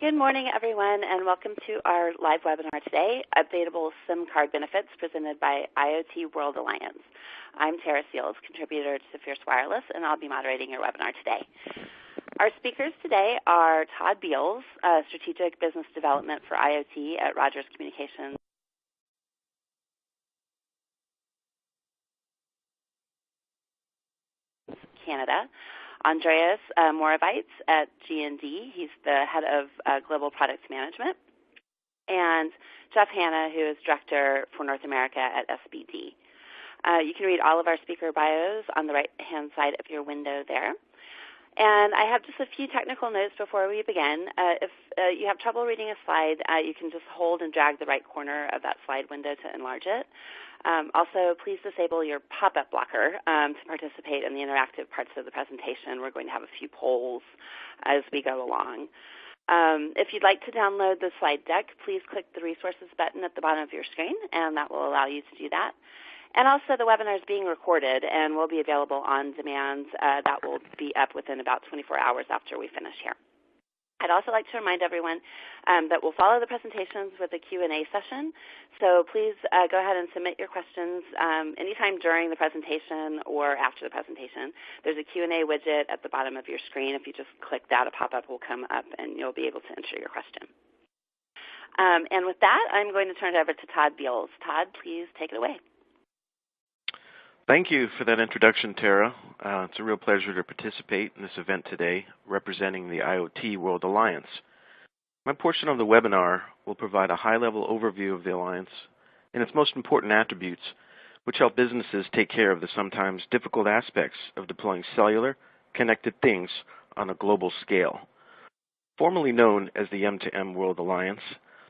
Good morning, everyone, and welcome to our live webinar today, Updatable SIM Card Benefits, presented by IoT World Alliance. I'm Tara Seals, contributor to Fierce Wireless, and I'll be moderating your webinar today. Our speakers today are Todd Beals, Strategic Business Development for IoT at Rogers Communications Canada. Andreas Moravitz at G&D. He's the head of Global Product Management. And Jeff Hanna, who is Director for North America at SBD. You can read all of our speaker bios on the right-hand side of your window there. And I have just a few technical notes before we begin. If you have trouble reading a slide, you can just hold and drag the right corner of that slide window to enlarge it. Also, please disable your pop-up blocker to participate in the interactive parts of the presentation. We're going to have a few polls as we go along. If you'd like to download the slide deck, please click the resources button at the bottom of your screen, and that will allow you to do that. And also, the webinar is being recorded and will be available on demand. That will be up within about 24 hours after we finish here. I'd also like to remind everyone that we'll follow the presentations with a Q&A session. So please go ahead and submit your questions anytime during the presentation or after the presentation. There's a Q&A widget at the bottom of your screen. If you just click that, a pop-up will come up, and you'll be able to enter your question. And with that, I'm going to turn it over to Todd Beals. Todd, please take it away. Thank you for that introduction, Tara. It's a real pleasure to participate in this event today, representing the IoT World Alliance. My portion of the webinar will provide a high-level overview of the Alliance and its most important attributes, which help businesses take care of the sometimes difficult aspects of deploying cellular, connected things on a global scale. Formerly known as the M2M World Alliance,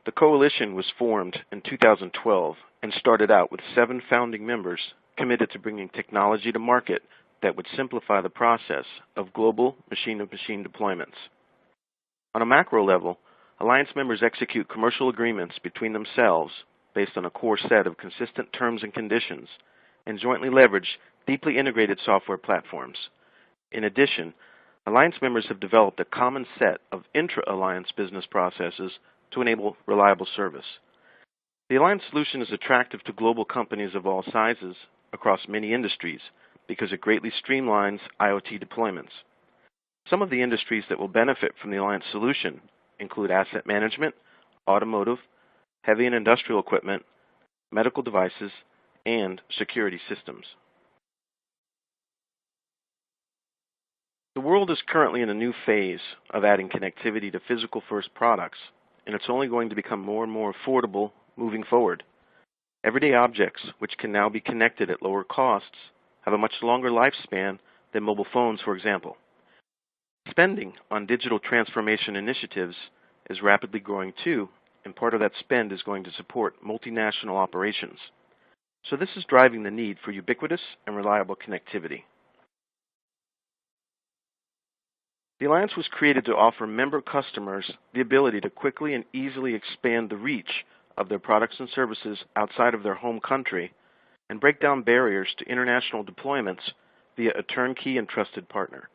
the coalition was formed in 2012 and started out with 7 founding members committed to bringing technology to market that would simplify the process of global machine-to-machine deployments. On a macro level, Alliance members execute commercial agreements between themselves based on a core set of consistent terms and conditions and jointly leverage deeply integrated software platforms. In addition, Alliance members have developed a common set of intra-Alliance business processes to enable reliable service. The Alliance solution is attractive to global companies of all sizes across many industries because it greatly streamlines IoT deployments. Some of the industries that will benefit from the Alliance solution include asset management, automotive, heavy and industrial equipment, medical devices, and security systems. The world is currently in a new phase of adding connectivity to physical-first products, and it's only going to become more and more affordable moving forward. Everyday objects, which can now be connected at lower costs, have a much longer lifespan than mobile phones, for example. Spending on digital transformation initiatives is rapidly growing too, and part of that spend is going to support multinational operations. So this is driving the need for ubiquitous and reliable connectivity. The Alliance was created to offer member customers the ability to quickly and easily expand the reach of their products and services outside of their home country and break down barriers to international deployments via a turnkey and trusted partner.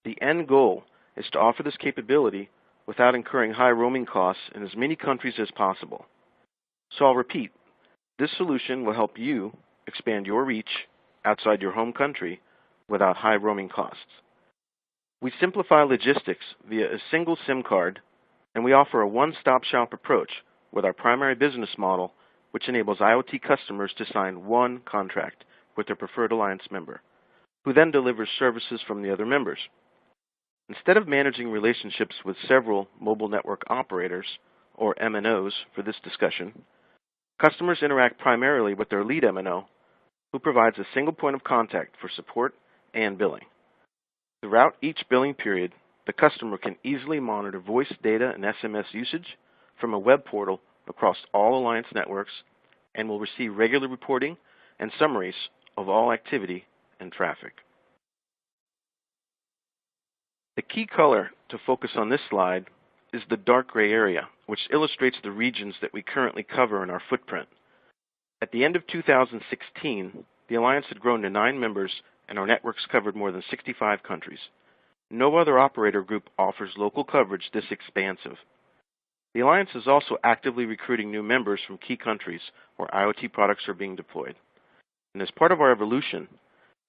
The end goal is to offer this capability without incurring high roaming costs in as many countries as possible. So I'll repeat, this solution will help you expand your reach outside your home country without high roaming costs. We simplify logistics via a single SIM card, and we offer a one-stop shop approach with our primary business model, which enables IoT customers to sign one contract with their preferred Alliance member, who then delivers services from the other members. Instead of managing relationships with several mobile network operators, or MNOs for this discussion, customers interact primarily with their lead MNO, who provides a single point of contact for support and billing. Throughout each billing period, the customer can easily monitor voice, data, and SMS usage from a web portal across all Alliance networks and will receive regular reporting and summaries of all activity and traffic. The key color to focus on this slide is the dark gray area, which illustrates the regions that we currently cover in our footprint. At the end of 2016, the Alliance had grown to 9 members and our networks covered more than 65 countries. No other operator group offers local coverage this expansive. The Alliance is also actively recruiting new members from key countries where IoT products are being deployed. And as part of our evolution,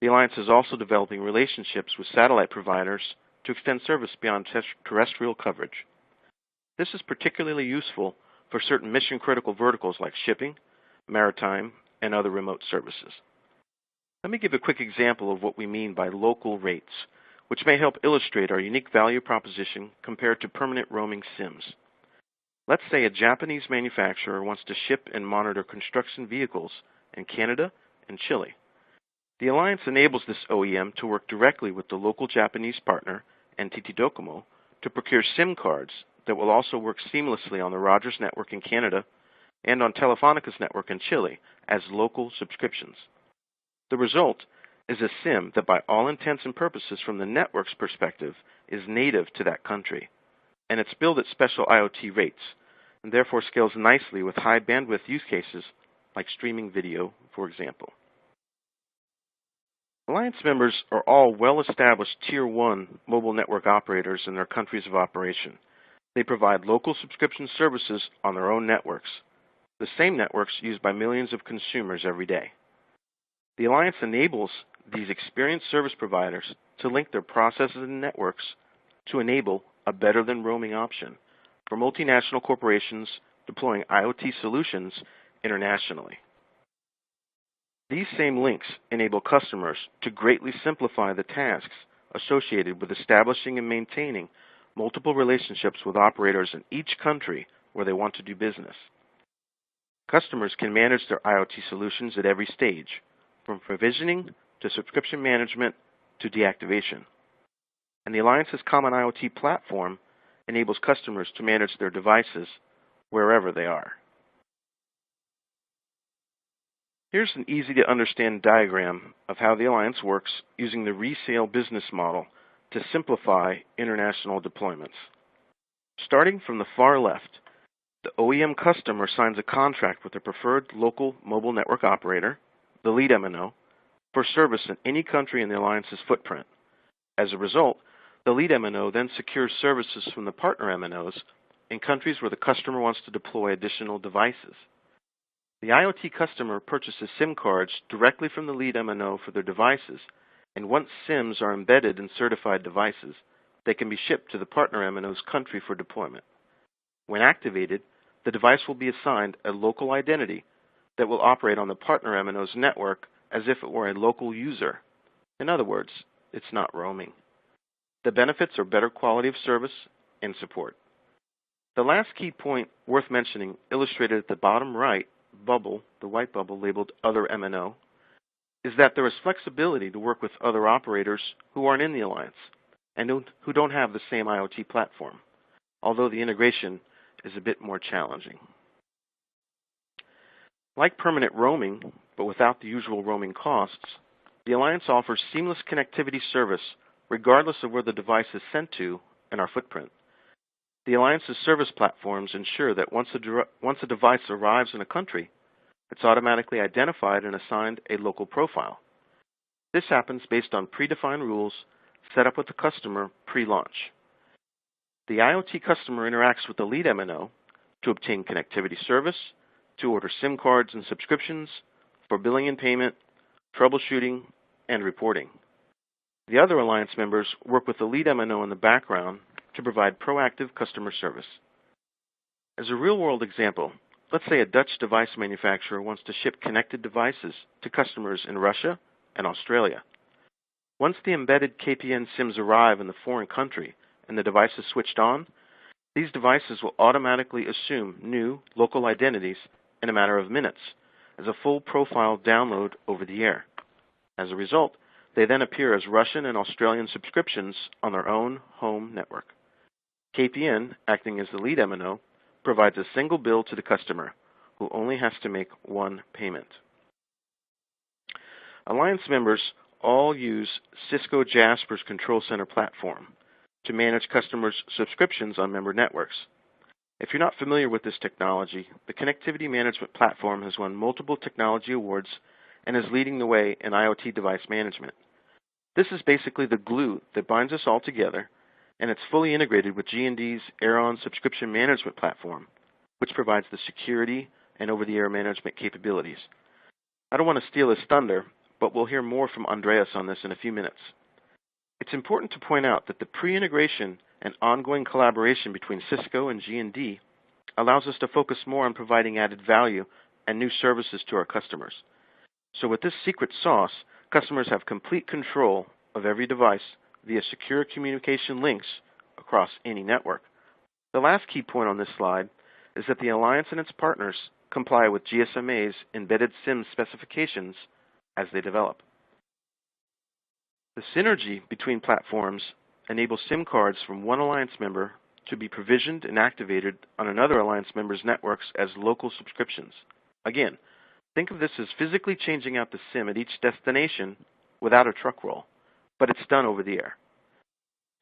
the Alliance is also developing relationships with satellite providers to extend service beyond terrestrial coverage. This is particularly useful for certain mission-critical verticals like shipping, maritime, and other remote services. Let me give a quick example of what we mean by local rates, which may help illustrate our unique value proposition compared to permanent roaming SIMs. Let's say a Japanese manufacturer wants to ship and monitor construction vehicles in Canada and Chile. The Alliance enables this OEM to work directly with the local Japanese partner, NTT Docomo, to procure SIM cards that will also work seamlessly on the Rogers network in Canada and on Telefónica's network in Chile as local subscriptions. The result is a SIM that by all intents and purposes from the network's perspective is native to that country, and it's billed at special IoT rates, and therefore scales nicely with high bandwidth use cases like streaming video, for example. Alliance members are all well-established Tier 1 mobile network operators in their countries of operation. They provide local subscription services on their own networks, the same networks used by millions of consumers every day. The Alliance enables these experienced service providers to link their processes and networks to enable a better-than-roaming option for multinational corporations deploying IoT solutions internationally. These same links enable customers to greatly simplify the tasks associated with establishing and maintaining multiple relationships with operators in each country where they want to do business. Customers can manage their IoT solutions at every stage, from provisioning to subscription management to deactivation. And the Alliance's common IoT platform enables customers to manage their devices wherever they are. Here's an easy-to-understand diagram of how the Alliance works using the resale business model to simplify international deployments. Starting from the far left, the OEM customer signs a contract with a preferred local mobile network operator, the lead MNO, for service in any country in the Alliance's footprint. As a result, the lead MNO then secures services from the partner MNOs in countries where the customer wants to deploy additional devices. The IoT customer purchases SIM cards directly from the lead MNO for their devices, and once SIMs are embedded in certified devices, they can be shipped to the partner MNO's country for deployment. When activated, the device will be assigned a local identity that will operate on the partner MNO's network as if it were a local user. In other words, it's not roaming. The benefits are better quality of service and support. The last key point worth mentioning, illustrated at the bottom right bubble, the white bubble labeled Other MNO, is that there is flexibility to work with other operators who aren't in the Alliance and who don't have the same IoT platform, although the integration is a bit more challenging. Like permanent roaming, but without the usual roaming costs, the Alliance offers seamless connectivity service regardless of where the device is sent to in our footprint. The Alliance's service platforms ensure that once a device arrives in a country, it's automatically identified and assigned a local profile. This happens based on predefined rules set up with the customer pre-launch. The IoT customer interacts with the lead MNO to obtain connectivity service, to order SIM cards and subscriptions, for billing and payment, troubleshooting, and reporting. The other Alliance members work with the lead MNO in the background to provide proactive customer service. As a real-world example, let's say a Dutch device manufacturer wants to ship connected devices to customers in Russia and Australia. Once the embedded KPN SIMs arrive in the foreign country and the device is switched on, these devices will automatically assume new local identities in a matter of minutes as a full profile download over the air. As a result, they then appear as Russian and Australian subscriptions on their own home network. KPN, acting as the lead MNO, provides a single bill to the customer, who only has to make one payment. Alliance members all use Cisco Jasper's Control Center platform to manage customers' subscriptions on member networks. If you're not familiar with this technology, the connectivity management platform has won multiple technology awards and is leading the way in IoT device management. This is basically the glue that binds us all together and it's fully integrated with G&D's Aeron subscription management platform, which provides the security and over-the-air management capabilities. I don't want to steal his thunder, but we'll hear more from Andreas on this in a few minutes. It's important to point out that the pre-integration and ongoing collaboration between Cisco and G&D allows us to focus more on providing added value and new services to our customers. So with this secret sauce, customers have complete control of every device via secure communication links across any network. The last key point on this slide is that the Alliance and its partners comply with GSMA's embedded SIM specifications as they develop. The synergy between platforms enables SIM cards from one Alliance member to be provisioned and activated on another Alliance member's networks as local subscriptions. Again, think of this as physically changing out the SIM at each destination without a truck roll, but it's done over the air.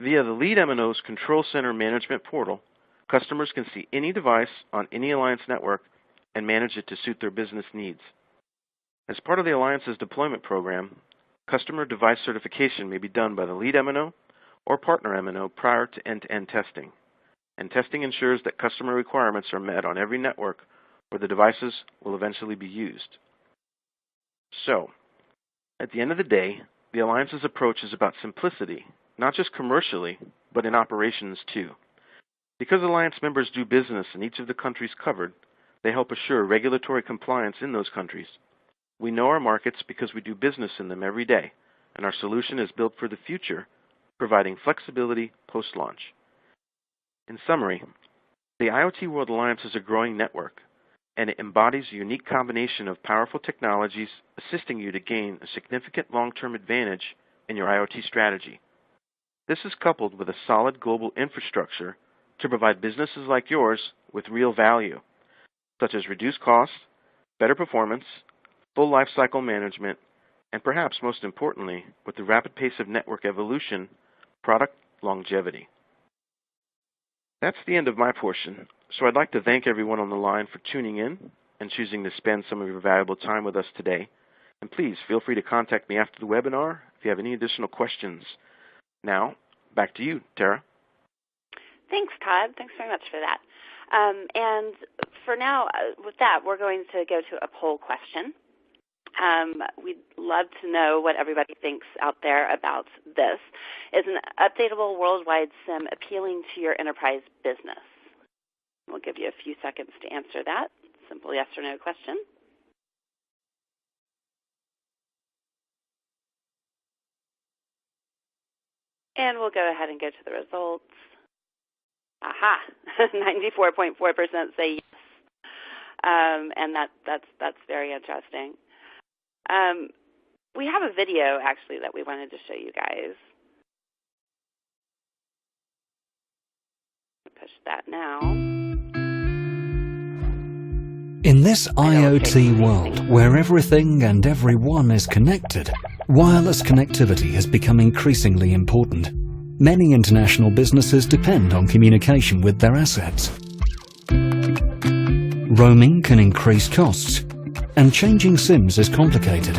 Via the lead MNO's Control Center Management Portal, customers can see any device on any Alliance network and manage it to suit their business needs. As part of the Alliance's deployment program, customer device certification may be done by the lead MNO or partner MNO prior to end-to-end testing. And testing ensures that customer requirements are met on every network where the devices will eventually be used. So, at the end of the day, the Alliance's approach is about simplicity, not just commercially, but in operations too. Because Alliance members do business in each of the countries covered, they help assure regulatory compliance in those countries. We know our markets because we do business in them every day, and our solution is built for the future, providing flexibility post-launch. In summary, the IoT World Alliance is a growing network, and it embodies a unique combination of powerful technologies assisting you to gain a significant long-term advantage in your IoT strategy. This is coupled with a solid global infrastructure to provide businesses like yours with real value, such as reduced costs, better performance, full lifecycle management, and perhaps most importantly, with the rapid pace of network evolution, product longevity. That's the end of my portion, so I'd like to thank everyone on the line for tuning in and choosing to spend some of your valuable time with us today. And please feel free to contact me after the webinar if you have any additional questions. Now, back to you, Tara. Thanks, Todd. Thanks very much for that. And for now, with that, we're going to go to a poll question. We'd love to know what everybody thinks out there about this. Is an updatable worldwide SIM appealing to your enterprise business? We'll give you a few seconds to answer that. Simple yes or no question. And we'll go ahead and go to the results. Aha! 94.4% say yes. And that's very interesting. We have a video, actually, that we wanted to show you guys. Push that now. In this IoT world, where everything and everyone is connected, wireless connectivity has become increasingly important. Many international businesses depend on communication with their assets. Roaming can increase costs, and changing SIMs is complicated.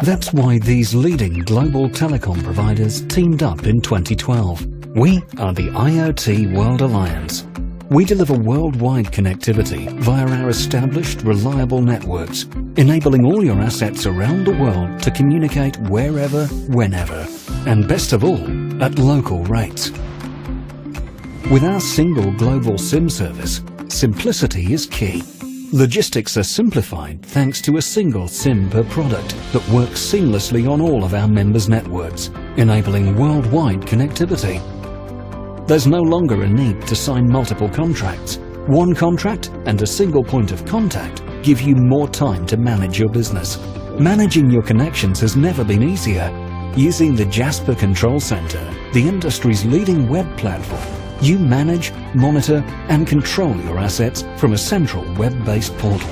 That's why these leading global telecom providers teamed up in 2012. We are the IoT World Alliance. We deliver worldwide connectivity via our established, reliable networks, enabling all your assets around the world to communicate wherever, whenever, and best of all, at local rates. With our single global SIM service, simplicity is key. Logistics are simplified thanks to a single SIM per product that works seamlessly on all of our members' networks, enabling worldwide connectivity. There's no longer a need to sign multiple contracts. One contract and a single point of contact give you more time to manage your business. Managing your connections has never been easier. Using the Jasper Control Center, the industry's leading web platform, you manage, monitor, and control your assets from a central web-based portal.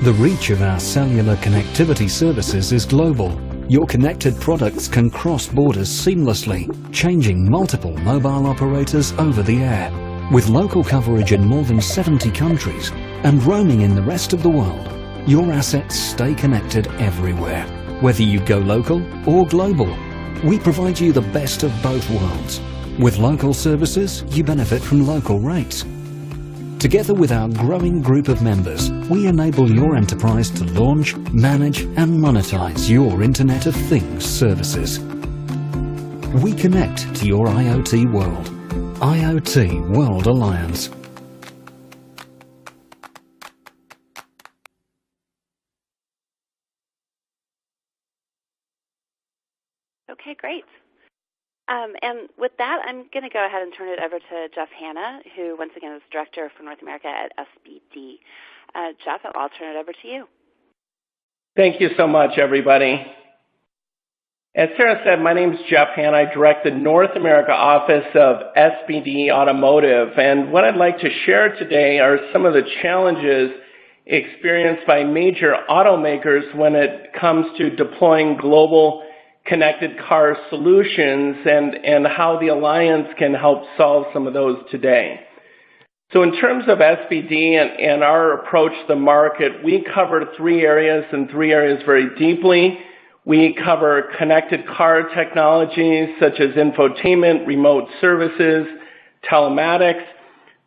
The reach of our cellular connectivity services is global. Your connected products can cross borders seamlessly, changing multiple mobile operators over the air. With local coverage in more than 70 countries and roaming in the rest of the world, your assets stay connected everywhere. Whether you go local or global, we provide you the best of both worlds. With local services, you benefit from local rates. Together with our growing group of members, we enable your enterprise to launch, manage and monetize your Internet of Things services. We connect to your IoT world. IoT World Alliance. Okay, great. And with that, I'm going to go ahead and turn it over to Jeff Hanna, who once again is Director for North America at SBD. Jeff, I'll turn it over to you. Thank you so much, everybody. As Sarah said, my name is Jeff Hanna. I direct the North America office of SBD Automotive. And what I'd like to share today are some of the challenges experienced by major automakers when it comes to deploying global connected car solutions and how the Alliance can help solve some of those today. So in terms of SBD and our approach to the market, we cover three areas and three areas very deeply. We cover connected car technologies such as infotainment, remote services, telematics.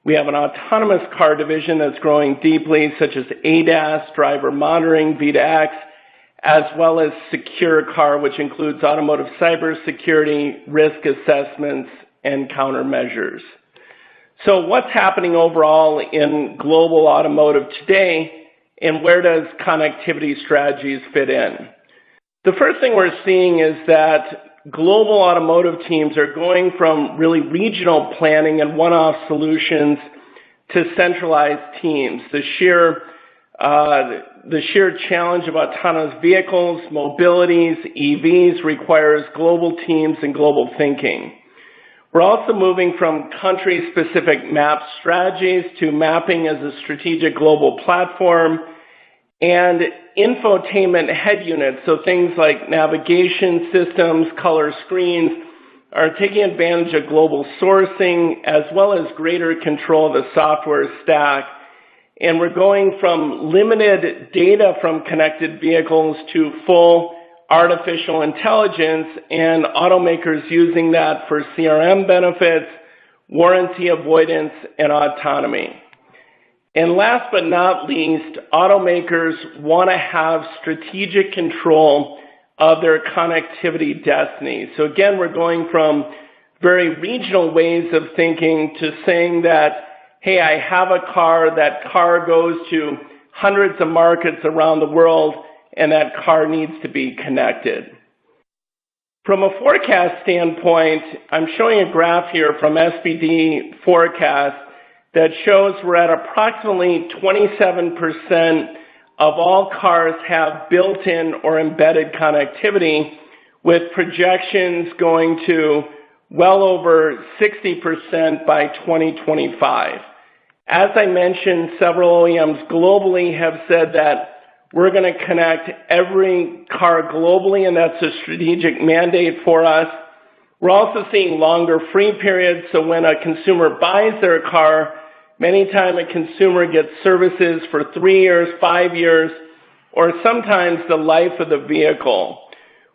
We have an autonomous car division that's growing deeply, such as ADAS, driver monitoring, V2X, as well as secure car, which includes automotive cybersecurity, risk assessments, and countermeasures. So what's happening overall in global automotive today, and where does connectivity strategies fit in? The first thing we're seeing is that global automotive teams are going from really regional planning and one-off solutions to centralized teams. The sheer challenge of autonomous vehicles, mobilities, EVs requires global teams and global thinking. We're also moving from country-specific map strategies to mapping as a strategic global platform, and infotainment head units, so things like navigation systems, color screens, are taking advantage of global sourcing as well as greater control of the software stack. And we're going from limited data from connected vehicles to full artificial intelligence, and automakers using that for CRM benefits, warranty avoidance, and autonomy. And last but not least, automakers want to have strategic control of their connectivity destiny. So again, we're going from very regional ways of thinking to saying that, hey, I have a car, that car goes to hundreds of markets around the world, and that car needs to be connected. From a forecast standpoint, I'm showing a graph here from SBD Forecast that shows we're at approximately 27% of all cars have built-in or embedded connectivity, with projections going to well over 60% by 2025. As I mentioned, several OEMs globally have said that we're going to connect every car globally, and that's a strategic mandate for us. We're also seeing longer free periods, so when a consumer buys their car, many times a consumer gets services for 3 years, 5 years, or sometimes the life of the vehicle.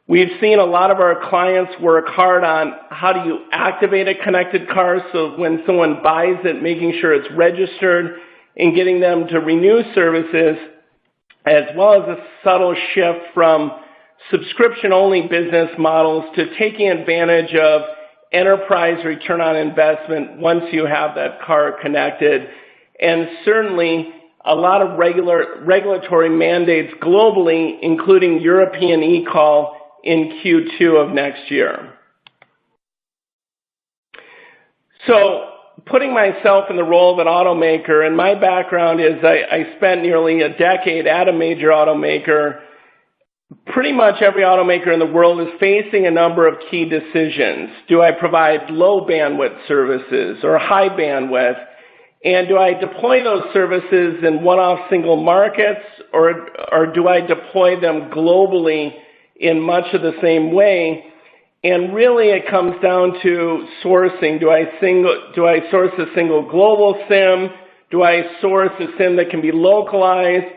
We've seen a lot of our clients work hard on how do you activate a connected car, so when someone buys it, making sure it's registered and getting them to renew services, as well as a subtle shift from subscription-only business models to taking advantage of enterprise return on investment once you have that car connected. And certainly a lot of regulatory mandates globally, including European eCall in Q2 of next year. So putting myself in the role of an automaker, and my background is I spent nearly a decade at a major automaker. Pretty much every automaker in the world is facing a number of key decisions. Do I provide low bandwidth services or high bandwidth? And do I deploy those services in one-off single markets, or do I deploy them globally in much of the same way? And really it comes down to sourcing. Do I source a single global SIM? Do I source a SIM that can be localized?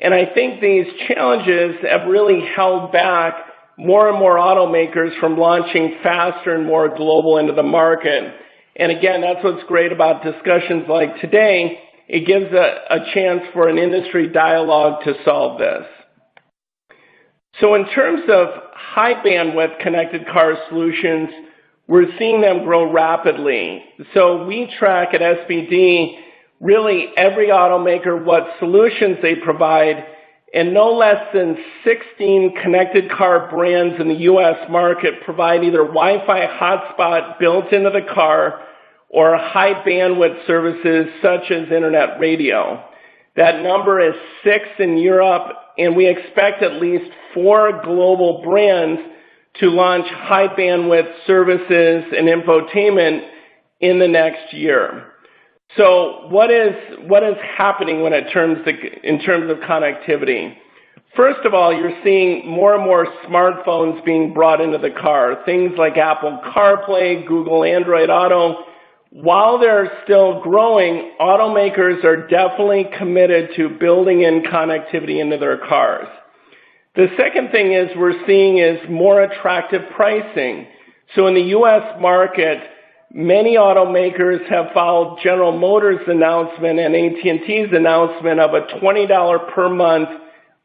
And I think these challenges have really held back more and more automakers from launching faster and more global into the market. And again, that's what's great about discussions like today. It gives a chance for an industry dialogue to solve this. So in terms of high bandwidth connected car solutions, we're seeing them grow rapidly. So we track at SBD really every automaker, what solutions they provide, and no less than 16 connected car brands in the U.S. market provide either Wi-Fi hotspot built into the car or high bandwidth services such as internet radio. That number is 6 in Europe, and we expect at least 4 global brands to launch high bandwidth services and infotainment in the next year. So what is happening in terms of connectivity? First of all, you're seeing more and more smartphones being brought into the car, things like Apple CarPlay, Google Android Auto. While they're still growing, automakers are definitely committed to building in connectivity into their cars. The second thing we're seeing is more attractive pricing. So in the U.S. market, many automakers have followed General Motors' announcement and AT&T's announcement of a $20 per month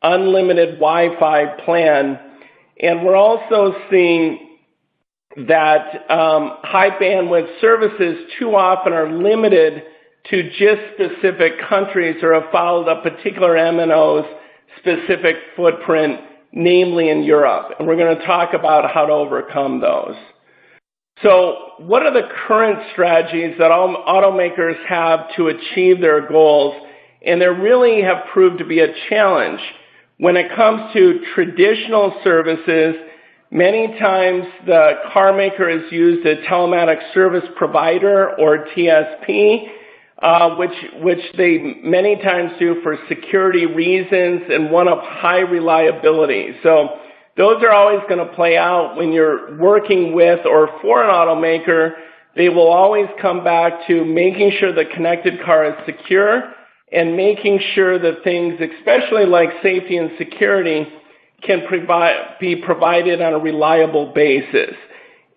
unlimited Wi-Fi plan. And we're also seeing that high bandwidth services too often are limited to just specific countries or have followed a particular MNO's specific footprint, namely in Europe. And we're going to talk about how to overcome those. So what are the current strategies that automakers have to achieve their goals? And they really have proved to be a challenge. When it comes to traditional services, many times the car maker has used a telematics service provider or TSP, which they many times do for security reasons and one of high reliability. So those are always going to play out when you're working with or for an automaker. They will always come back to making sure the connected car is secure and making sure that things, especially like safety and security, can be provided on a reliable basis.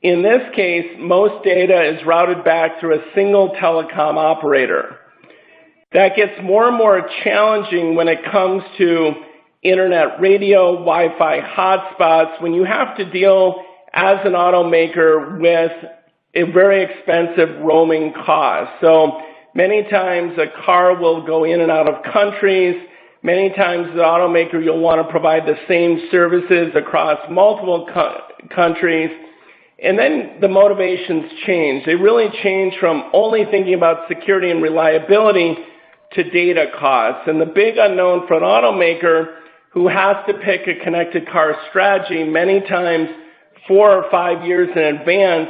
In this case, most data is routed back through a single telecom operator. That gets more and more challenging when it comes to internet radio, Wi-Fi hotspots, when you have to deal as an automaker with a very expensive roaming cost. So many times a car will go in and out of countries. Many times the automaker, you'll want to provide the same services across multiple countries. And then the motivations change. They really change from only thinking about security and reliability to data costs. And the big unknown for an automaker who has to pick a connected car strategy many times 4 or 5 years in advance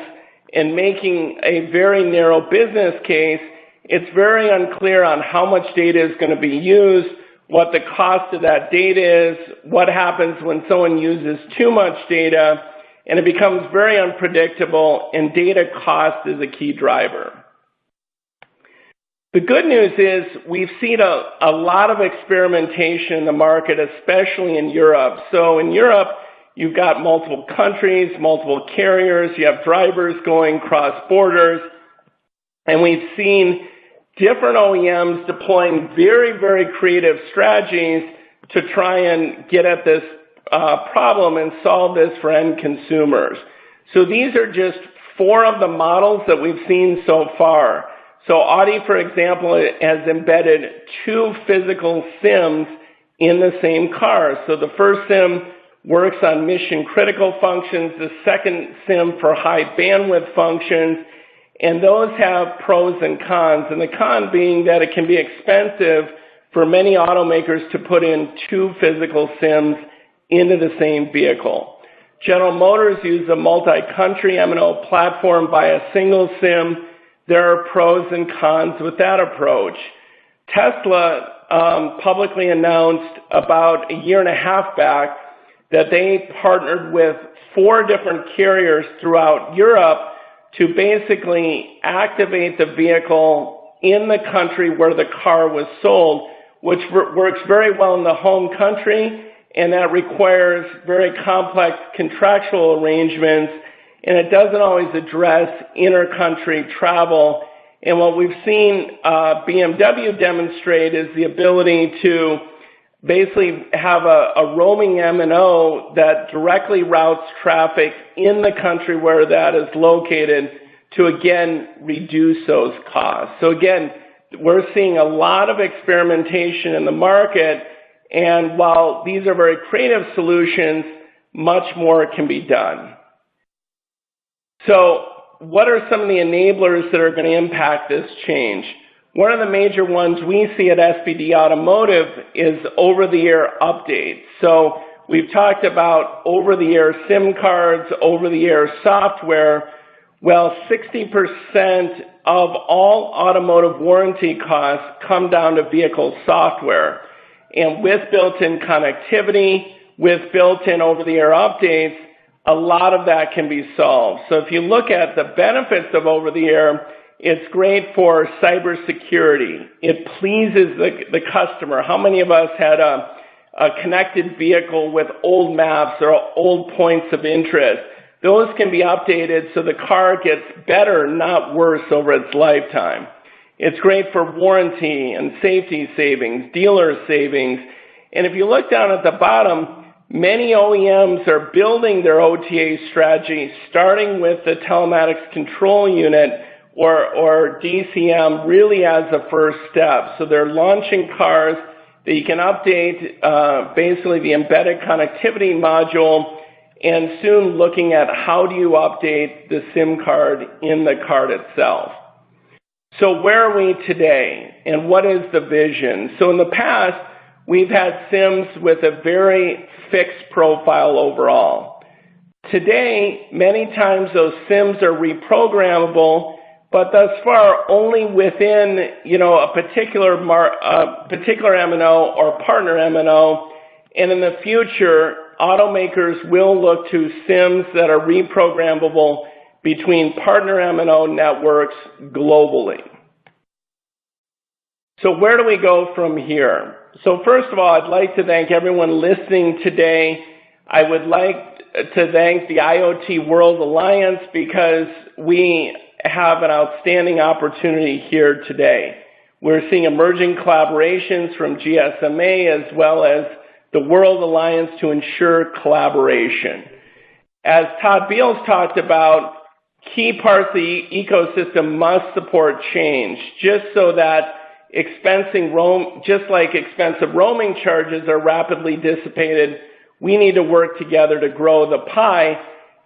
and making a very narrow business case, it's very unclear on how much data is going to be used, what the cost of that data is, what happens when someone uses too much data, and it becomes very unpredictable, and data cost is a key driver. The good news is we've seen a lot of experimentation in the market, especially in Europe. So in Europe, you've got multiple countries, multiple carriers, you have drivers going cross borders, and we've seen different OEMs deploying very, very creative strategies to try and get at this problem and solve this for end consumers. So these are just 4 of the models that we've seen so far. So Audi, for example, has embedded 2 physical SIMs in the same car. So the first SIM works on mission critical functions, the second SIM for high bandwidth functions, and those have pros and cons. And the con being that it can be expensive for many automakers to put in 2 physical SIMs into the same vehicle. General Motors uses a multi-country MNO platform by a single SIM. There are pros and cons with that approach. Tesla publicly announced about a year and a half back that they partnered with 4 different carriers throughout Europe to basically activate the vehicle in the country where the car was sold, which works very well in the home country and that requires very complex contractual arrangements, and it doesn't always address inter-country travel. And what we've seen BMW demonstrate is the ability to basically have a roaming MNO that directly routes traffic in the country where that is located to, again, reduce those costs. So, again, we're seeing a lot of experimentation in the market, and while these are very creative solutions, much more can be done. So what are some of the enablers that are going to impact this change? One of the major ones we see at SPD Automotive is over-the-air updates. So we've talked about over-the-air SIM cards, over-the-air software. Well, 60% of all automotive warranty costs come down to vehicle software. And with built-in connectivity, with built-in over-the-air updates, a lot of that can be solved. So if you look at the benefits of over-the-air, it's great for cybersecurity. It pleases the customer. How many of us had a connected vehicle with old maps or old points of interest? Those can be updated so the car gets better, not worse, over its lifetime. It's great for warranty and safety savings, dealer savings. And if you look down at the bottom, many OEMs are building their OTA strategy, starting with the telematics control unit or DCM really as a first step. So they're launching cars that you can update basically the embedded connectivity module, and soon looking at how do you update the SIM card in the card itself. So where are we today, and what is the vision? So in the past, we've had SIMs with a very fixed profile overall. Today, many times those SIMs are reprogrammable, but thus far only within a particular MNO or partner MNO, and in the future, automakers will look to SIMs that are reprogrammable between partner MNO networks globally. So where do we go from here? So first of all, I'd like to thank everyone listening today. I would like to thank the IoT World Alliance because we have an outstanding opportunity here today. We're seeing emerging collaborations from GSMA as well as the World Alliance to ensure collaboration. As Todd Beals talked about, key parts of the ecosystem must support change, just so that just like expensive roaming charges are rapidly dissipated, we need to work together to grow the pie,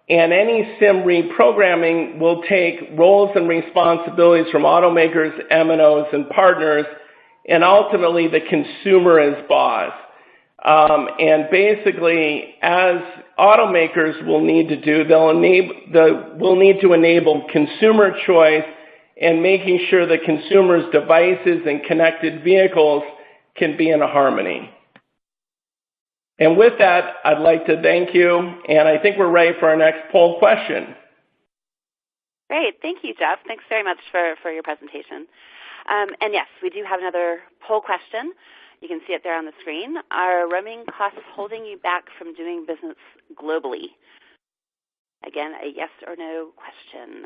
and any SIM reprogramming will take roles and responsibilities from automakers, MNOs, and partners, and ultimately the consumer is boss. And basically, as automakers will need to do, we'll need to enable consumer choice and making sure the consumer's devices and connected vehicles can be in harmony. And with that, I'd like to thank you, and I think we're ready for our next poll question. Great. Thank you, Jeff. Thanks very much for your presentation. And yes, we do have another poll question. You can see it there on the screen. Are roaming costs holding you back from doing business globally? Again, a yes or no question.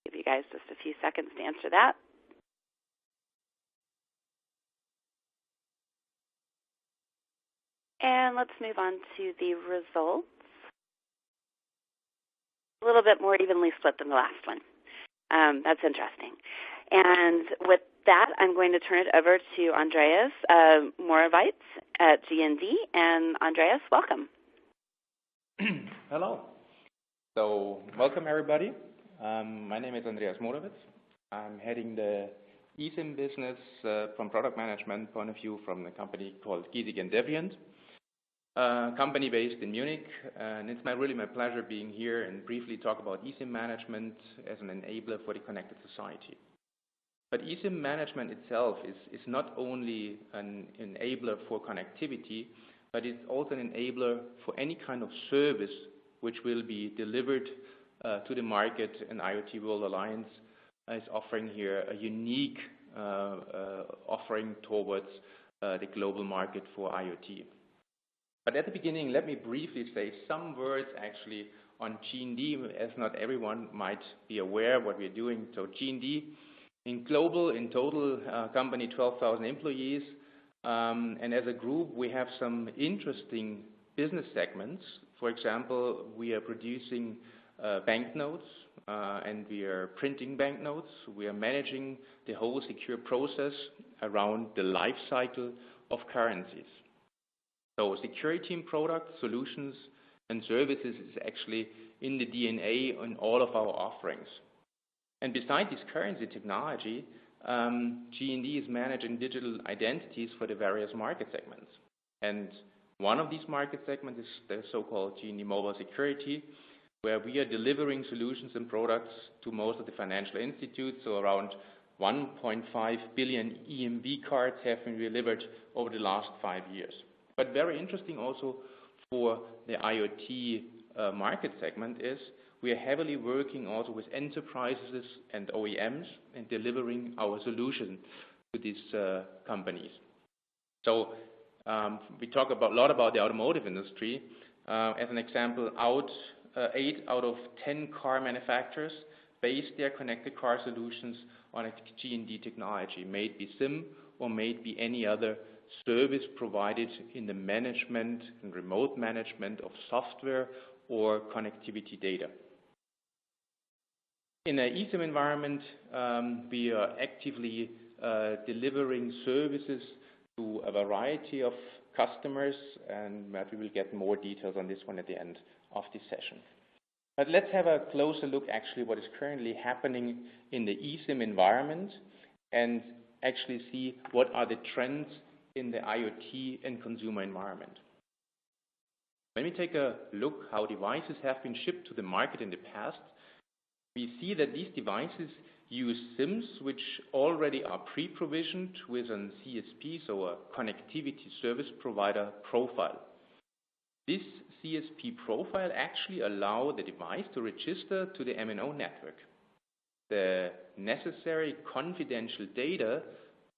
Give you guys just a few seconds to answer that. And let's move on to the results. A little bit more evenly split than the last one. That's interesting. And with that, I'm going to turn it over to Andreas Moravitz at GND. And Andreas, welcome. Hello. So welcome, everybody. My name is Andreas Moravitz. I'm heading the eSIM business from product management point of view from a company called Giesig & Devrient, a company based in Munich. And it's really my pleasure being here and briefly talk about eSIM management as an enabler for the connected society. But eSIM management itself is not only an enabler for connectivity, but it's also an enabler for any kind of service which will be delivered to the market. And IoT World Alliance is offering here a unique offering towards the global market for IoT. But at the beginning, let me briefly say some words actually on G&D, as not everyone might be aware of what we're doing. So G&D, in total, company 12,000 employees, and as a group, we have some interesting business segments. For example, we are producing banknotes, and we are printing banknotes. We are managing the whole secure process around the life cycle of currencies. So security in products, solutions, and services is actually in the DNA in all of our offerings. And beside this currency technology, G&D is managing digital identities for the various market segments. And one of these market segments is the so-called G&D mobile security, where we are delivering solutions and products to most of the financial institutes. So around 1.5 billion EMV cards have been delivered over the last 5 years. But very interesting also for the IoT market segment is we are heavily working also with enterprises and OEMs and delivering our solution to these companies. So we talk a lot about the automotive industry. As an example, 8 out of 10 car manufacturers base their connected car solutions on a G&D technology, may it be SIM or may it be any other service provided in the management and remote management of software or connectivity data. In an eSIM environment, we are actively delivering services to a variety of customers, and we will get more details on this one at the end of this session. But let's have a closer look actually what is currently happening in the eSIM environment and actually see what are the trends in the IoT and consumer environment. When we take a look how devices have been shipped to the market in the past, we see that these devices use SIMs which already are pre-provisioned with an CSP, so a connectivity service provider profile. This CSP profile actually allows the device to register to the MNO network. The necessary confidential data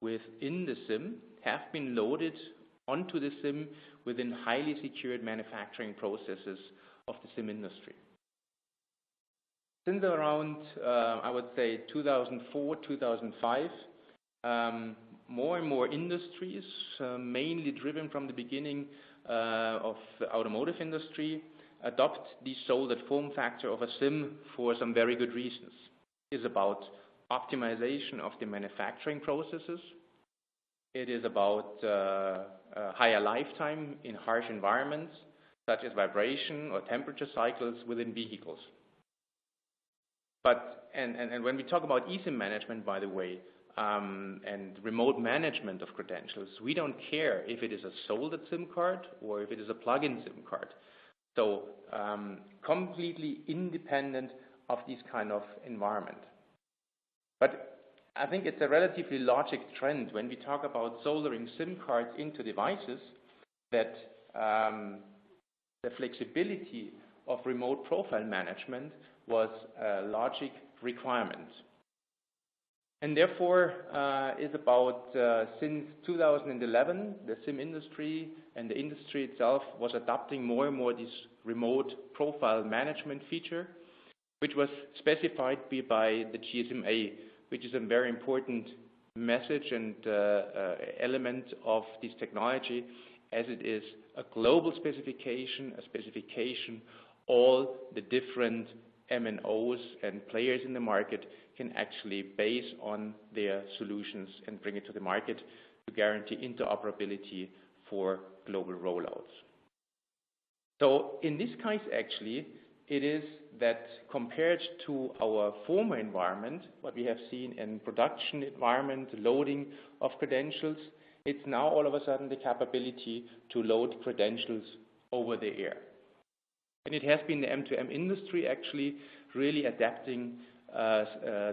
within the SIM have been loaded onto the SIM within highly secured manufacturing processes of the SIM industry. Since around, I would say, 2004, 2005, more and more industries, mainly driven from the beginning of the automotive industry, adopt the soldered form factor of a SIM for some very good reasons. It's about optimization of the manufacturing processes. It is about higher lifetime in harsh environments, such as vibration or temperature cycles within vehicles. But and when we talk about eSIM management, by the way, and remote management of credentials, we don't care if it is a soldered SIM card or if it is a plug-in SIM card. So completely independent of this kind of environment. But I think it's a relatively logic trend when we talk about soldering SIM cards into devices that the flexibility of remote profile management was a logic requirement. And therefore, is about since 2011, the SIM industry and the industry itself was adopting more and more this remote profile management feature, which was specified by the GSMA, which is a very important message and element of this technology, as it is a global specification, all the different MNOs and players in the market can actually base on their solutions and bring it to the market to guarantee interoperability for global rollouts. So in this case, actually, it is that compared to our former environment, what we have seen in production environment, loading of credentials, it's now all of a sudden the capability to load credentials over the air. And it has been the M2M industry actually really adapting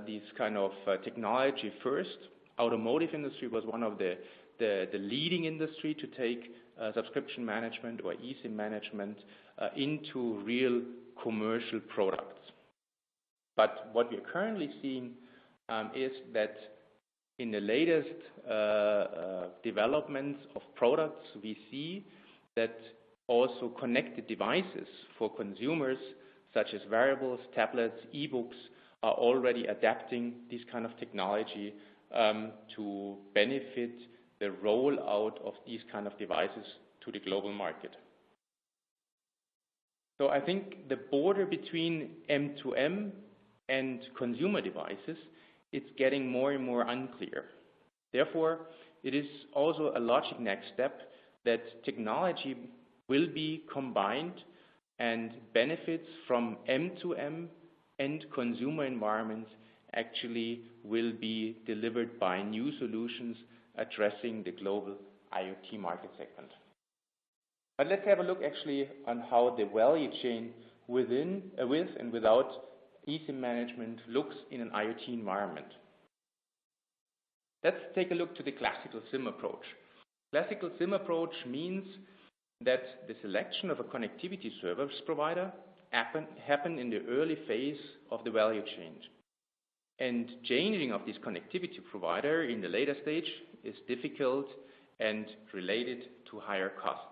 this kind of technology first. Automotive industry was one of the leading industry to take subscription management or eSIM management into real commercial products. But what we are currently seeing is that in the latest developments of products, we see that also connected devices for consumers, such as wearables, tablets, e-books, are already adapting this kind of technology to benefit the rollout of these kind of devices to the global market. So I think the border between M2M and consumer devices is getting more and more unclear. Therefore, it is also a logic next step that technology will be combined and benefits from M2M and consumer environments actually will be delivered by new solutions addressing the global IoT market segment. But let's have a look actually on how the value chain with and without eSIM management looks in an IoT environment. Let's take a look to the classical SIM approach. Classical SIM approach means that the selection of a connectivity service provider happen in the early phase of the value chain. And changing of this connectivity provider in the later stage is difficult and related to higher cost.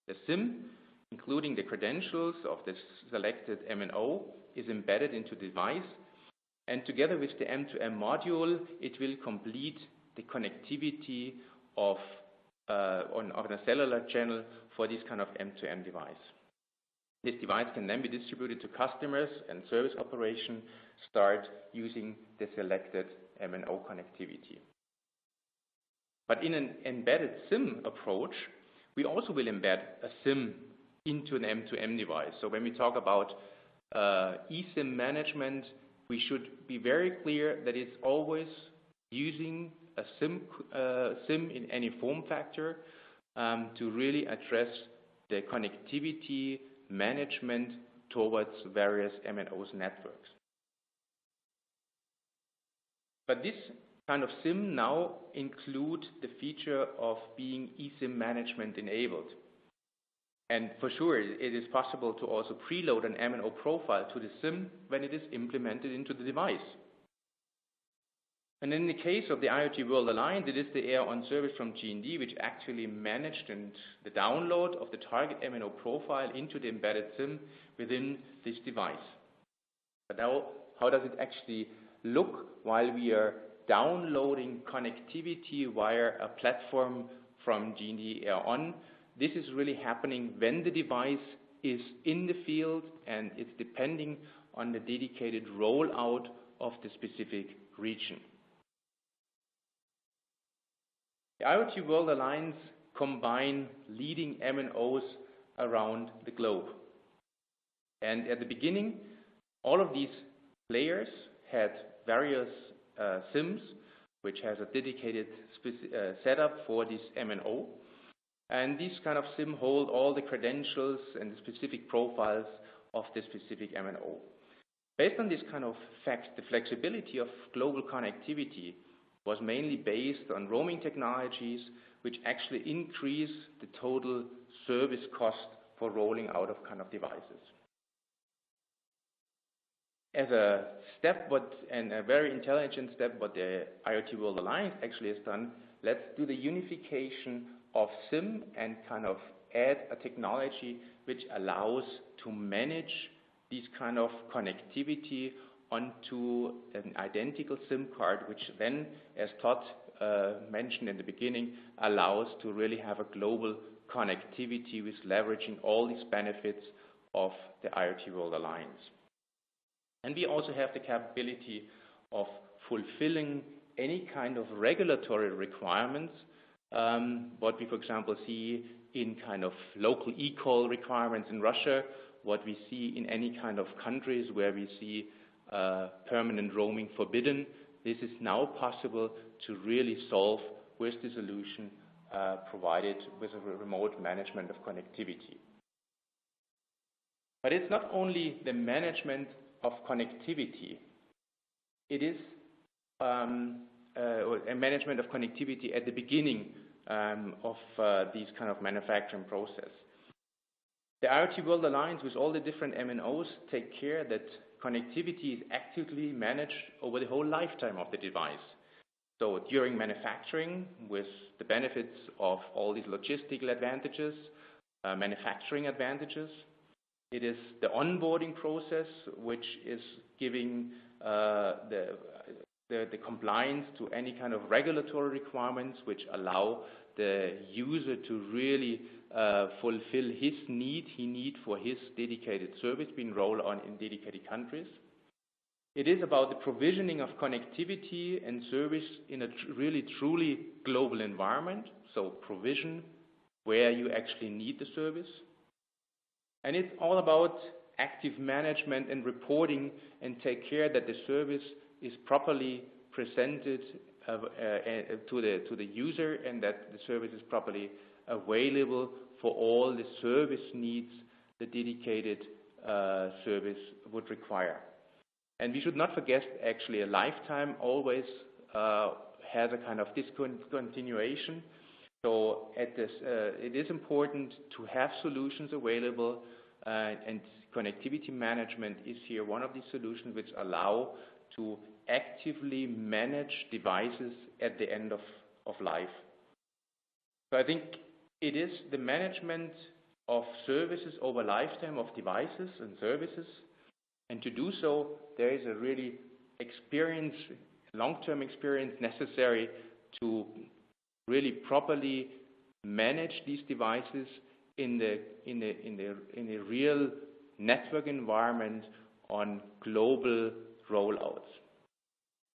The SIM, including the credentials of the selected MNO, is embedded into the device, and together with the M2M module, it will complete the connectivity of on a cellular channel for this kind of M2M device. This device can then be distributed to customers, and service operation start using the selected MNO connectivity. But in an embedded SIM approach, we also will embed a SIM into an M2M device. So when we talk about eSIM management, we should be very clear that it's always using a SIM in any form factor to really address the connectivity management towards various MNOs networks. But this kind of SIM now include the feature of being eSIM management enabled. And for sure, it is possible to also preload an MNO profile to the SIM when it is implemented into the device. And in the case of the IoT World Alliance, it is the Air-On service from G&D which actually managed the download of the target MNO profile into the embedded SIM within this device. But now, how does it actually look while we are downloading connectivity via a platform from G&D Air-On? This is really happening when the device is in the field, and it's depending on the dedicated rollout of the specific region. The IoT World Alliance combine leading MNOs around the globe. And at the beginning, all of these players had various SIMs, which has a dedicated setup for this MNO. And these kind of SIM hold all the credentials and the specific profiles of the specific MNO. Based on this kind of fact, the flexibility of global connectivity was mainly based on roaming technologies, which actually increase the total service cost for rolling out of kind of devices. As a step, and a very intelligent step, what the IoT World Alliance actually has done, let's do the unification of SIM and kind of add a technology which allows to manage this kind of connectivity onto an identical SIM card, which then, as Todd mentioned in the beginning, allows to really have a global connectivity with leveraging all these benefits of the IoT World Alliance. And we also have the capability of fulfilling any kind of regulatory requirements, what we, for example, see in kind of local e-call requirements in Russia, what we see in any kind of countries where we see permanent roaming forbidden. This is now possible to really solve with the solution provided with a remote management of connectivity. But it's not only the management of connectivity, it is a management of connectivity at the beginning of these kind of manufacturing process. The IoT World Alliance, with all the different MNOs, take care that connectivity is actively managed over the whole lifetime of the device. So during manufacturing, with the benefits of all these logistical advantages, manufacturing advantages. It is the onboarding process, which is giving the compliance to any kind of regulatory requirements, which allow the user to really fulfill his need for his dedicated service being rolled on in dedicated countries. It is about the provisioning of connectivity and service in a really truly global environment, so provision where you actually need the service. And it's all about active management and reporting and take care that the service is properly presented to the user and that the service is properly available for all the service needs the dedicated service would require. And we should not forget actually a lifetime always has a kind of discontinuation. So it is important to have solutions available, and connectivity management is here one of these solutions which allow to actively manage devices at the end of life. So I think it is the management of services over lifetime of devices and services, and to do so there is a really long-term experience necessary to really properly manage these devices in a real network environment on global rollouts.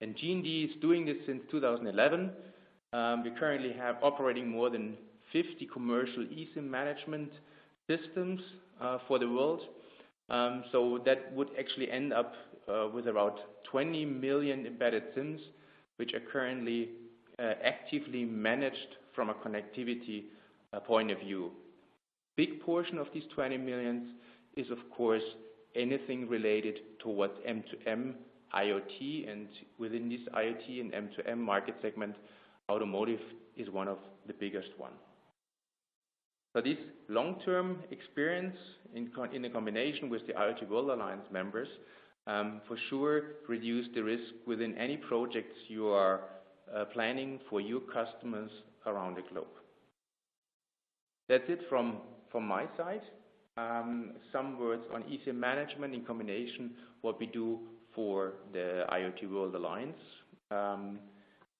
And G&D is doing this since 2011. We currently have operating more than 50 commercial eSIM management systems for the world. So that would actually end up with about 20 million embedded SIMs, which are currently actively managed from a connectivity point of view. Big portion of these 20 millions is, of course, anything related towards M2M, IoT, and within this IoT and M2M market segment, automotive is one of the biggest ones. So this long-term experience in a combination with the IoT World Alliance members for sure reduce the risk within any projects you are planning for your customers around the globe. That's it from my side. Some words on eSIM management in combination what we do for the IoT World Alliance.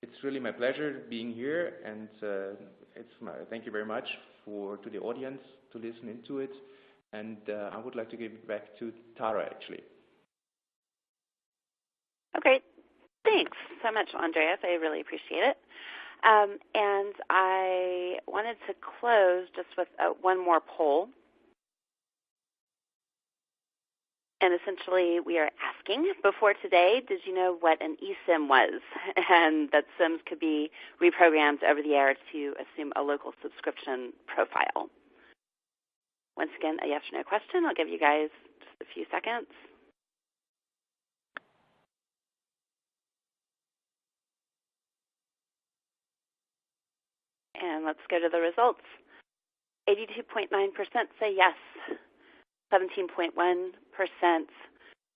It's really my pleasure being here, and thank you very much to the audience to listen into it. And I would like to give it back to Tara, actually. Okay, thanks so much, Andreas. I really appreciate it. And I wanted to close just with one more poll. And essentially, we are asking, before today, did you know what an eSIM was? And that SIMs could be reprogrammed over the air to assume a local subscription profile. Once again, a yes or no question. I'll give you guys just a few seconds. And let's go to the results. 82.9% say yes. 17.1%,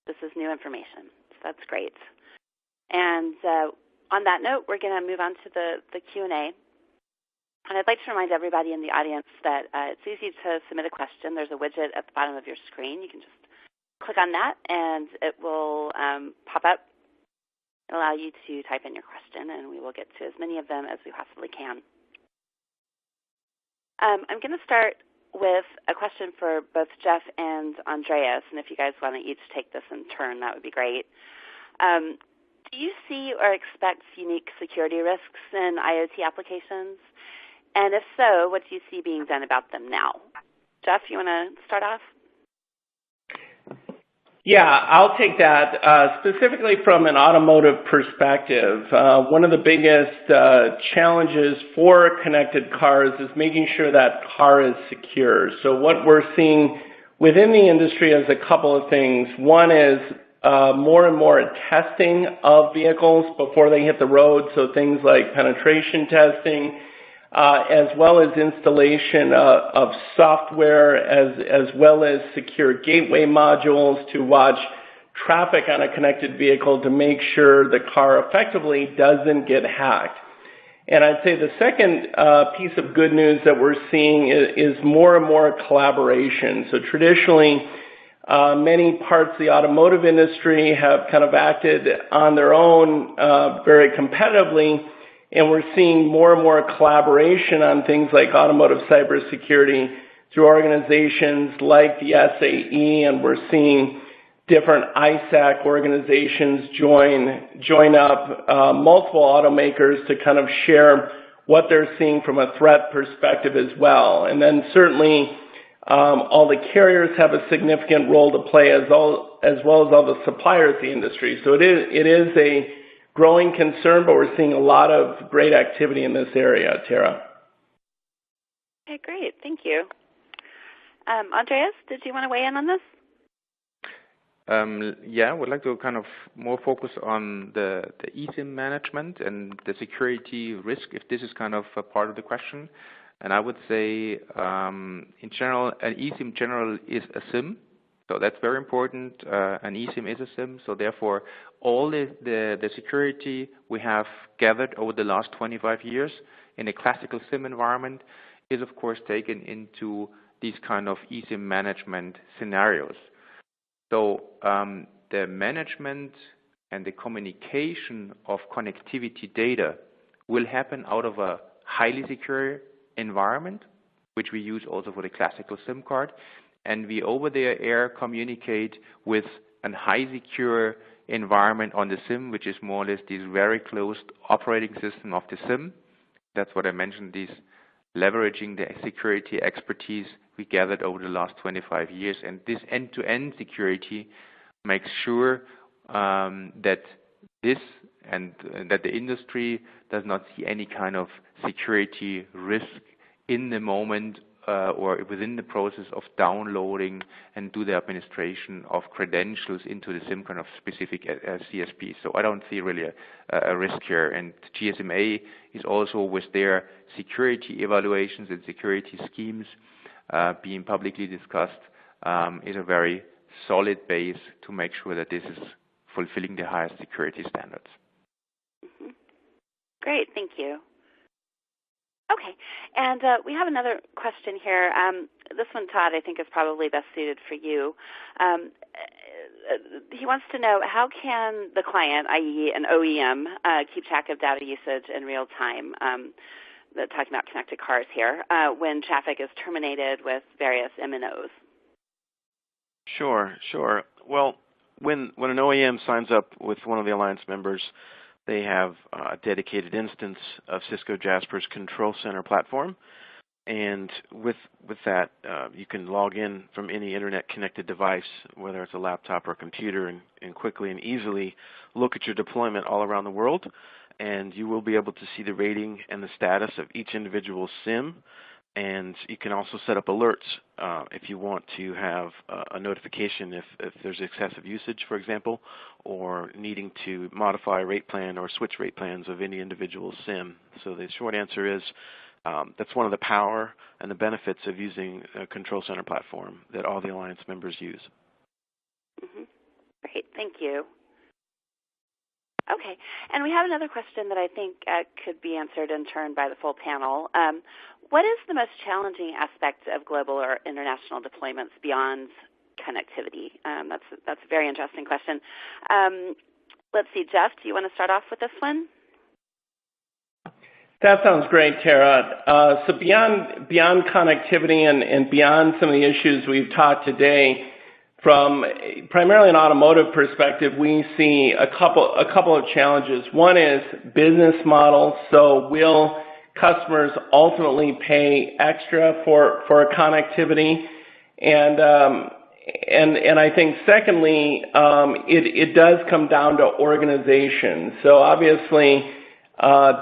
this is new information. So that's great. And on that note, we're going to move on to the Q&A. And I'd like to remind everybody in the audience that it's easy to submit a question. There's a widget at the bottom of your screen. You can just click on that, and it will pop up and allow you to type in your question, and we will get to as many of them as we possibly can. I'm going to start with a question for both Jeff and Andreas, and if you guys want to each take this in turn, that would be great. Do you see or expect unique security risks in IoT applications? And if so, what do you see being done about them now? Jeff, you want to start off? Yeah, I'll take that. Specifically from an automotive perspective, one of the biggest challenges for connected cars is making sure that car is secure. So what we're seeing within the industry is a couple of things. One is more and more testing of vehicles before they hit the road, so things like penetration testing, as well as installation of software, as well as secure gateway modules to watch traffic on a connected vehicle to make sure the car effectively doesn't get hacked. And I'd say the second piece of good news that we're seeing is more and more collaboration. So traditionally, many parts of the automotive industry have kind of acted on their own very competitively, and we're seeing more and more collaboration on things like automotive cybersecurity through organizations like the SAE, and we're seeing different ISAC organizations join up multiple automakers to kind of share what they're seeing from a threat perspective as well. And then certainly all the carriers have a significant role to play as well as all the suppliers in the industry. So it is a growing concern, but we're seeing a lot of great activity in this area, Tara. Okay, great. Thank you. Andreas, did you want to weigh in on this? Yeah, I would like to kind of more focus on the eSIM management and the security risk, if this is kind of a part of the question. And I would say, in general, an eSIM general is a SIM, so that's very important. An eSIM is a SIM, so therefore all the security we have gathered over the last 25 years in a classical SIM environment is of course taken into these kind of eSIM management scenarios. So the management and the communication of connectivity data will happen out of a highly secure environment, which we use also for the classical SIM card. And we over the air communicate with a high secure environment on the SIM, which is more or less this very closed operating system of the SIM. That's what I mentioned, this leveraging the security expertise we gathered over the last 25 years. And this end-to-end security makes sure that this and that the industry does not see any kind of security risk in the moment or within the process of downloading and do the administration of credentials into the SIM kind of specific CSP. So I don't see really a risk here. And GSMA is also with their security evaluations and security schemes being publicly discussed is a very solid base to make sure that this is fulfilling the highest security standards. Mm-hmm. Great, thank you. Okay, and we have another question here. This one, Todd, I think is probably best suited for you. He wants to know, how can the client, i.e. an OEM, keep track of data usage in real time? Talking about connected cars here, when traffic is terminated with various MNOs. Sure. Well, when an OEM signs up with one of the Alliance members, they have a dedicated instance of Cisco Jasper's Control Center platform, and with that, you can log in from any internet-connected device, whether it's a laptop or a computer, and quickly and easily look at your deployment all around the world, and you will be able to see the rating and the status of each individual SIM. And you can also set up alerts if you want to have a notification if there's excessive usage, for example, or needing to modify a rate plan or switch rate plans of any individual SIM. So the short answer is that's one of the power and the benefits of using a Control Center platform that all the Alliance members use. Mm-hmm. Great, thank you. Okay, and we have another question that I think could be answered in turn by the full panel. What is the most challenging aspect of global or international deployments beyond connectivity? That's a very interesting question. Let's see, Jeff, do you want to start off with this one? That sounds great, Tara. So beyond connectivity and beyond some of the issues we've talked today, from primarily an automotive perspective, we see a couple of challenges. One is business models. So will customers ultimately pay extra for connectivity? And I think secondly, it does come down to organization. So obviously,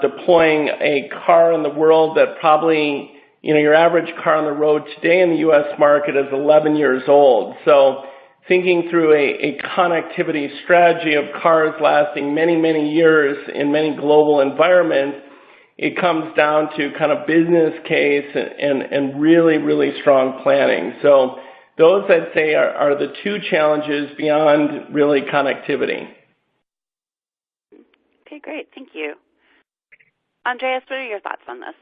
deploying a car in the world that probably, your average car on the road today in the U.S. market is 11 years old. So thinking through a connectivity strategy of cars lasting many, many years in many global environments, it comes down to kind of business case and really, really strong planning. So those, I'd say, are the two challenges beyond really connectivity. Okay, great. Thank you. Andreas, what are your thoughts on this?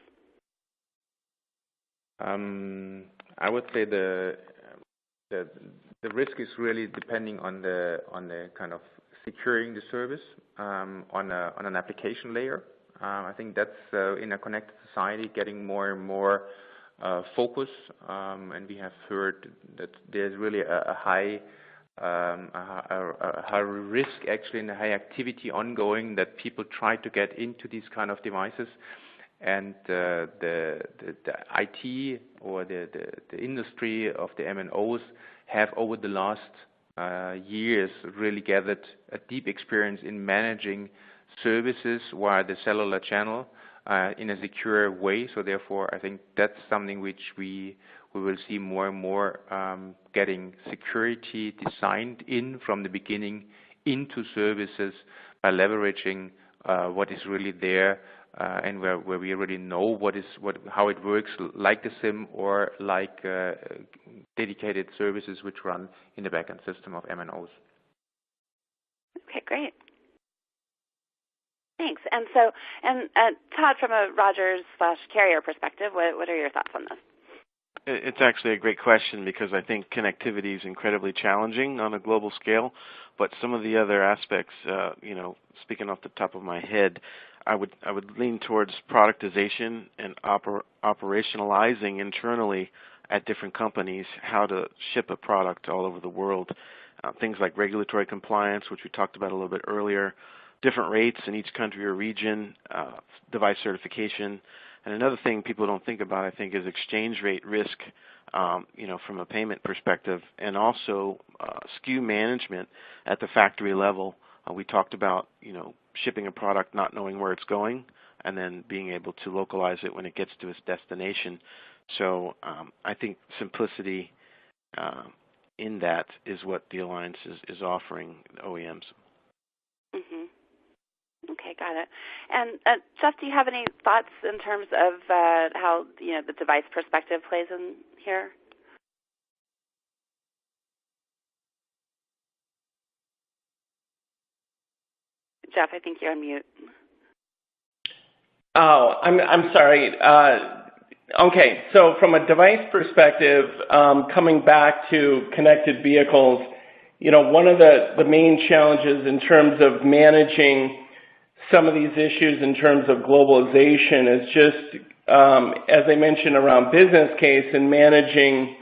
I would say the risk is really depending on the kind of securing the service on an application layer. I think that's in a connected society getting more and more focus, and we have heard that there's really a high risk actually and a high activity ongoing that people try to get into these kind of devices. And the IT or the industry of the MNOs have over the last years really gathered a deep experience in managing services via the cellular channel in a secure way. So therefore, I think that's something which we will see more and more getting security designed in from the beginning into services by leveraging what is really there. And where we already know how it works, like the SIM or like dedicated services which run in the backend system of MNOs. Okay, great. Thanks. And Todd, from a Rogers/carrier perspective, what are your thoughts on this? It's actually a great question because I think connectivity is incredibly challenging on a global scale, but some of the other aspects, speaking off the top of my head, I would lean towards productization and operationalizing internally at different companies how to ship a product all over the world. Things like regulatory compliance, which we talked about a little bit earlier, different rates in each country or region, device certification. And another thing people don't think about, I think, is exchange rate risk, from a payment perspective, and also SKU management at the factory level. We talked about, shipping a product, not knowing where it's going, and then being able to localize it when it gets to its destination. So I think simplicity in that is what the Alliance is offering OEMs. Mm-hmm. Okay, got it. And Jeff, do you have any thoughts in terms of how the device perspective plays in here? Jeff, I think you're on mute. Oh, I'm sorry. Okay, so from a device perspective, coming back to connected vehicles, one of the main challenges in terms of managing some of these issues in terms of globalization is just, as I mentioned, around business case and managing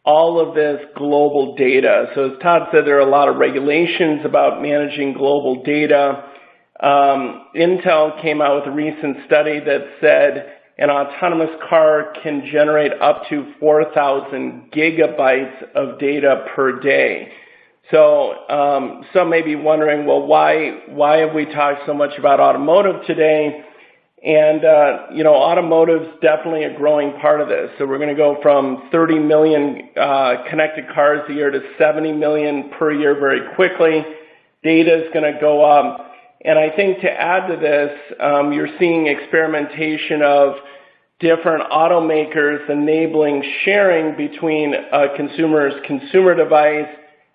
all of this global data. So as Todd said, there are a lot of regulations about managing global data. Intel came out with a recent study that said an autonomous car can generate up to 4,000 gigabytes of data per day. So some may be wondering, well, why have we talked so much about automotive today? And, automotive's definitely a growing part of this. So we're going to go from 30 million connected cars a year to 70 million per year very quickly. Data is going to go up. And I think to add to this, you're seeing experimentation of different automakers enabling sharing between a consumer's consumer device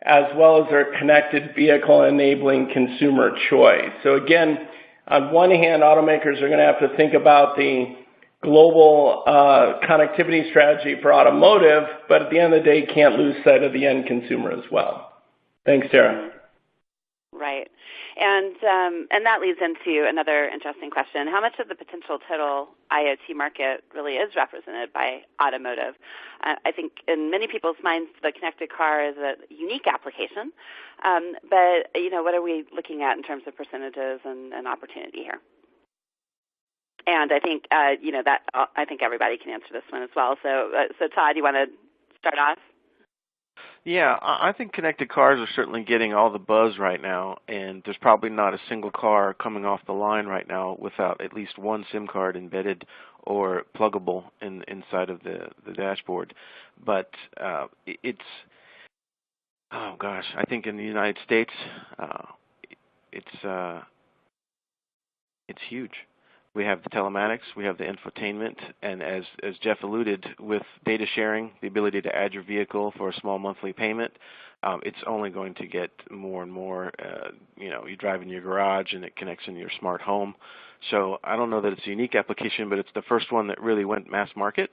as well as their connected vehicle enabling consumer choice. So again, on one hand, automakers are going to have to think about the global connectivity strategy for automotive, but at the end of the day, can't lose sight of the end consumer as well. Thanks, Sarah. Right. And that leads into another interesting question. How much of the potential total IoT market really is represented by automotive? I think in many people's minds, the connected car is a unique application. But, what are we looking at in terms of percentages and opportunity here? And I think, I think everybody can answer this one as well. So Todd, you want to start off? Yeah, I think connected cars are certainly getting all the buzz right now, and there's probably not a single car coming off the line right now without at least one SIM card embedded or pluggable inside of the dashboard. But it's, oh gosh, I think in the United States, it's huge. We have the telematics, we have the infotainment, and as Jeff alluded, with data sharing, the ability to add your vehicle for a small monthly payment, it's only going to get more and more. You drive in your garage and it connects in your smart home. So I don't know that it's a unique application, but it's the first one that really went mass market,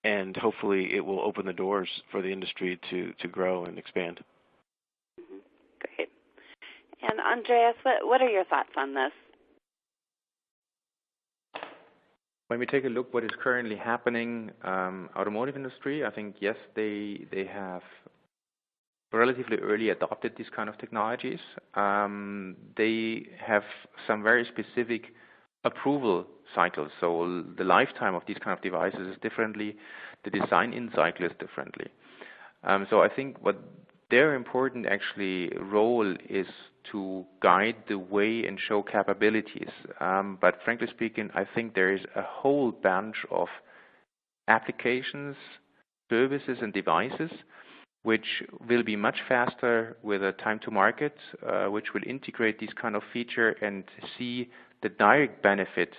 and hopefully it will open the doors for the industry to grow and expand. Mm-hmm. Great. And Andreas, what are your thoughts on this? When we take a look what is currently happening, automotive industry, I think yes, they have relatively early adopted these kind of technologies. They have some very specific approval cycles, so the lifetime of these kind of devices is differently, the design-in cycle is differently. So I think what their important actually role is to guide the way and show capabilities. But frankly speaking, I think there is a whole bunch of applications, services, and devices which will be much faster with a time to market, which will integrate these kind of feature and see the direct benefit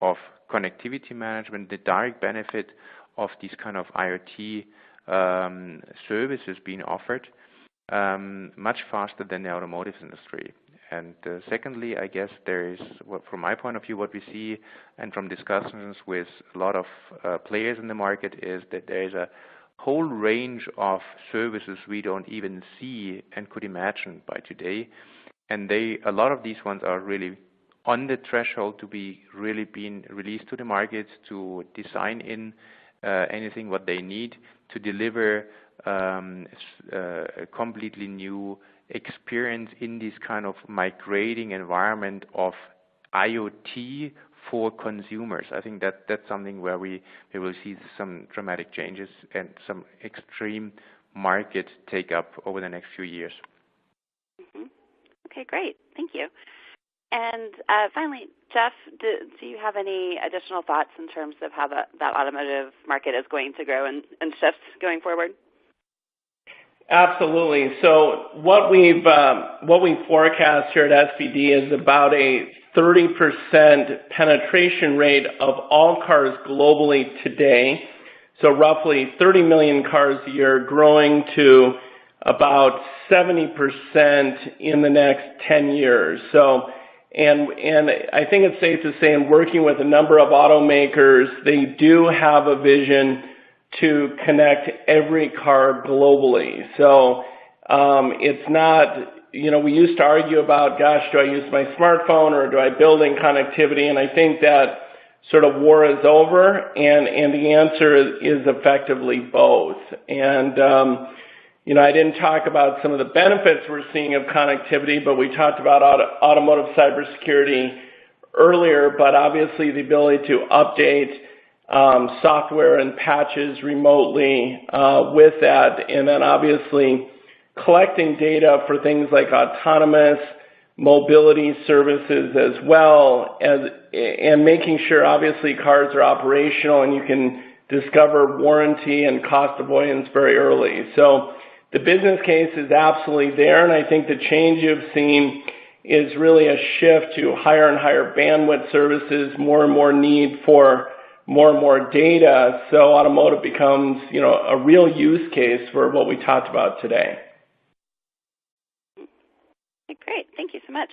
of connectivity management, the direct benefit of these kind of IoT services being offered much faster than the automotive industry. And secondly, I guess there is, from my point of view, what we see and from discussions with a lot of players in the market is that there is a whole range of services we don't even see and could imagine by today. And a lot of these ones are really on the threshold to be really being released to the market, to design in anything what they need to deliver a completely new experience in this kind of migrating environment of IoT for consumers. I think that's something where we will see some dramatic changes and some extreme market take up over the next few years. Mm-hmm. Okay, great. Thank you. And finally, Jeff, do you have any additional thoughts in terms of how that automotive market is going to grow and shift going forward? Absolutely. So what we forecast here at SPD is about a 30% penetration rate of all cars globally today. So roughly 30 million cars a year, growing to about 70% in the next 10 years. So, and I think it's safe to say, in working with a number of automakers, they do have a vision to connect every car globally. So it's not, we used to argue about, gosh, do I use my smartphone or do I build in connectivity? And I think that sort of war is over, and the answer is effectively both. And, I didn't talk about some of the benefits we're seeing of connectivity, but we talked about automotive cybersecurity earlier, but obviously the ability to update software and patches remotely with that, and then obviously collecting data for things like autonomous mobility services as well, and making sure obviously cars are operational and you can discover warranty and cost avoidance very early. So the business case is absolutely there, and I think the change you've seen is really a shift to higher and higher bandwidth services, more and more need for more and more data, so automotive becomes, a real use case for what we talked about today. Great. Thank you so much.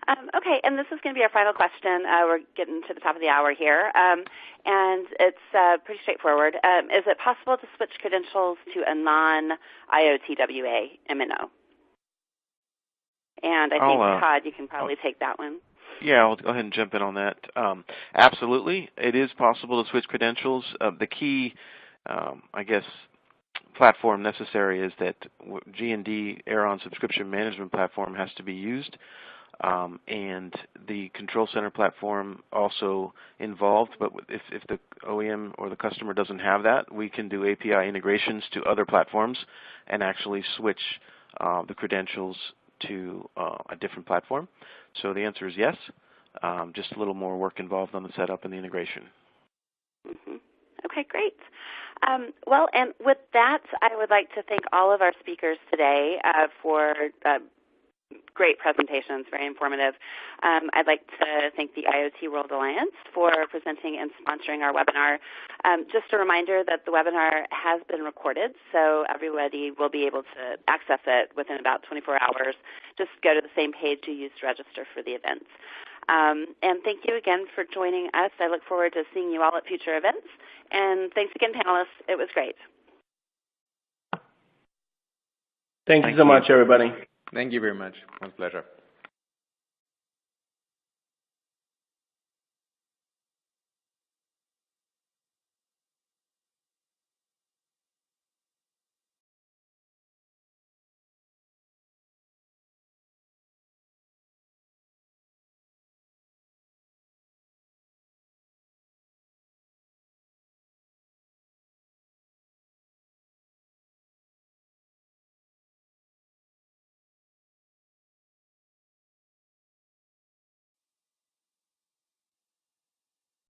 Okay, and this is going to be our final question. We're getting to the top of the hour here, and it's pretty straightforward. Is it possible to switch credentials to a non-IoT WA MNO? And I think, Todd, you can probably take that one. Yeah, I'll go ahead and jump in on that. Absolutely. It is possible to switch credentials. The key, platform necessary is that G&D Aeron subscription management platform has to be used, and the control center platform also involved. But if the OEM or the customer doesn't have that, we can do API integrations to other platforms and actually switch the credentials to a different platform. So the answer is yes, just a little more work involved on the setup and the integration. Mm-hmm. Okay, great. Well, and with that, I would like to thank all of our speakers today for great presentations, very informative. I'd like to thank the IoT World Alliance for presenting and sponsoring our webinar. Just a reminder that the webinar has been recorded, so everybody will be able to access it within about 24 hours. Just go to the same page you used to register for the events. And thank you again for joining us. I look forward to seeing you all at future events. And thanks again, panelists. It was great. Thank you so much, everybody. Thank you very much. It was a pleasure.